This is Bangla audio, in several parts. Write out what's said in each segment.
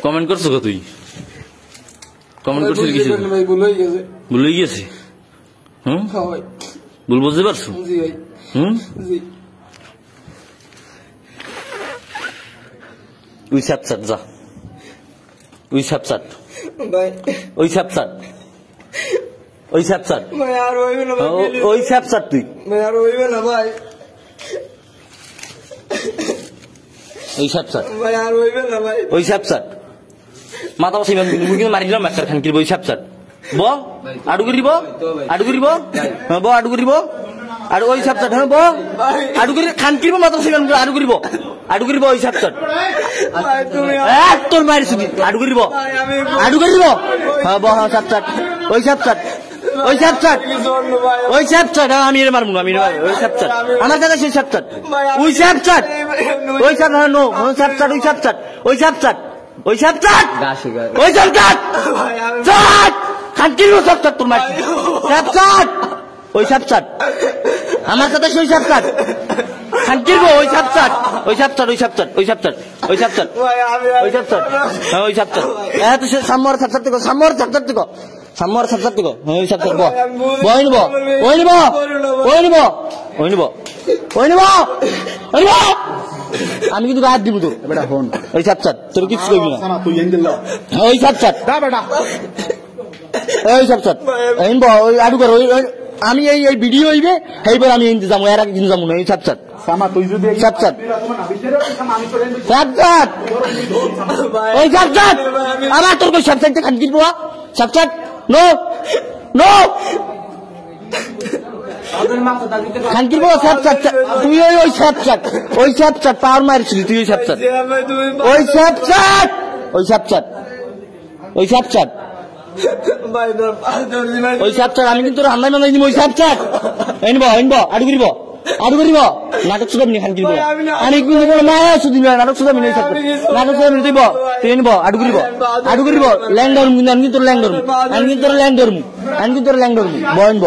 কমেন্ট করছো কো তুই কমেন্ট করছিস কিছু ভাই ভুল হয়ে গেছে ভুল হয়ে গেছে হ্যাঁ ভাই ভুল বুঝতে পারছো জি ভাই জি ওই স্যাপচাট যা ওই স্যাপচাট ভাই ওই স্যাপচাট ওই স্যাপচাট ভাই আর হইবে না ভাই ওই স্যাপচাট তুই ভাই আর হইবে না ভাই ওই স্যাপচাট ভাই আর হইবে না ভাই ওই স্যাপচাট মাথা বসে মুখে মারি দিলাম একটা খান কিনবো ওই স্যাপচাট ব আডু করিব আডু করিব ব আডু করিব আর ওই স্যাপচাট হ্যাঁ ব আডু করি খান কিনবো মাথা বসে আডু করিব আডু করিব ওই স্যাপচাট তোর মারি শুধু আডু করিব আডু করিব হ্যাঁ ব হ্যাঁ স্যাপচাট ওই স্যাপচাট ওই স্যাপচাট ওই স্যাপচাট আমি এর মারবো আমি ওই স্যাপচাট আমার কাছে সেই স্যাপচাট ওই স্যাপচাট ওই স্যাপচাট নো স্যাপচাট ওই স্যাপচাট ওই স্যাপচাট ওই স্যাপচাট ওই স্যাপচাট চাট খান কিনবো স্যাপচাট তোর মারি স্যাপচাট ওই স্যাপচাট আমার কাছে সেই স্যাপচাট খান কিনবো ওই স্যাপচাট ওই স্যাপচাট ওই স্যাপচাট ওই স্যাপচাট ওই স্যাপচাট ওই স্যাপচাট হ্যাঁ ওই স্যাপচাট হ্যাঁ তো সে সাম্যর স্যাপচাট থেকে সাম্যর স্যাপচাট থেকে সাম্যর স্যাপচাট থেকে ওই স্যাপচাট বই নিব ওই নিব ওই নিব ওই নিব ওই নিব ওই নিব আমি কিন্তু রাত দিব তোর বেটা ফোন ওই স্যাপচাট তোর কিছু কইবি না তুই এনে দিল ওই স্যাপচাট দা বেটা ওই স্যাপচাট এনব ওই আডু কর ওই আমি এই এই ভিডিও হইবে এইবার আমি ইন্তজাম এর আগে ইন্তজাম না এই স্যাপচাট সামা তুই যদি স্যাপচাট স্যাপচাট ওই স্যাপচাট আমার তোর কই স্যাপচাট খান কিনবো স্যাপচাট নো নো খান কিনবো স্যাপচাট তুই ওই স্যাপচাট ওই স্যাপচাট পাওয়ার মারিছিলি তুই ওই স্যাপচাট ওই স্যাপচাট ওই স্যাপচাট ওই স্যাপচাট ওই স্যাপচাট আমি কিন্তু রান্নায় বানাই দিব ওই স্যাপচাট এনব এনব আডু করিব আডু করিব নাটক শুধু খান কিনব আমি কিন্তু মায়া শুধু নাটক শুধু আমি নাটক শুধু দিব তুই এনব আডু করিব ল্যান্ডর আমি কিন্তু ল্যান্ডর আমি কিন্তু ল্যান্ডর আমি কিন্তু ল্যান্ডর বইনব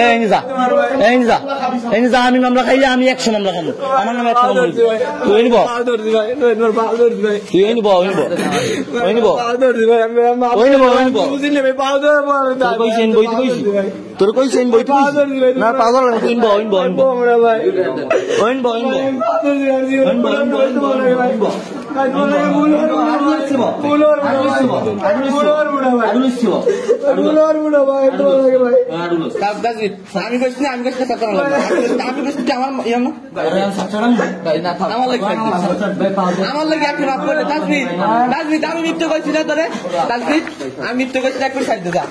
এই যা এই যা আমি মামলা খাইলে আমি 100 মামলা খাবো আমার নামে 100 মামলা তুই এনব তুই এনব এনব তোর কইছেন বই না পাগল আমি মিথ্যে কইছি একবার সাইড দে যা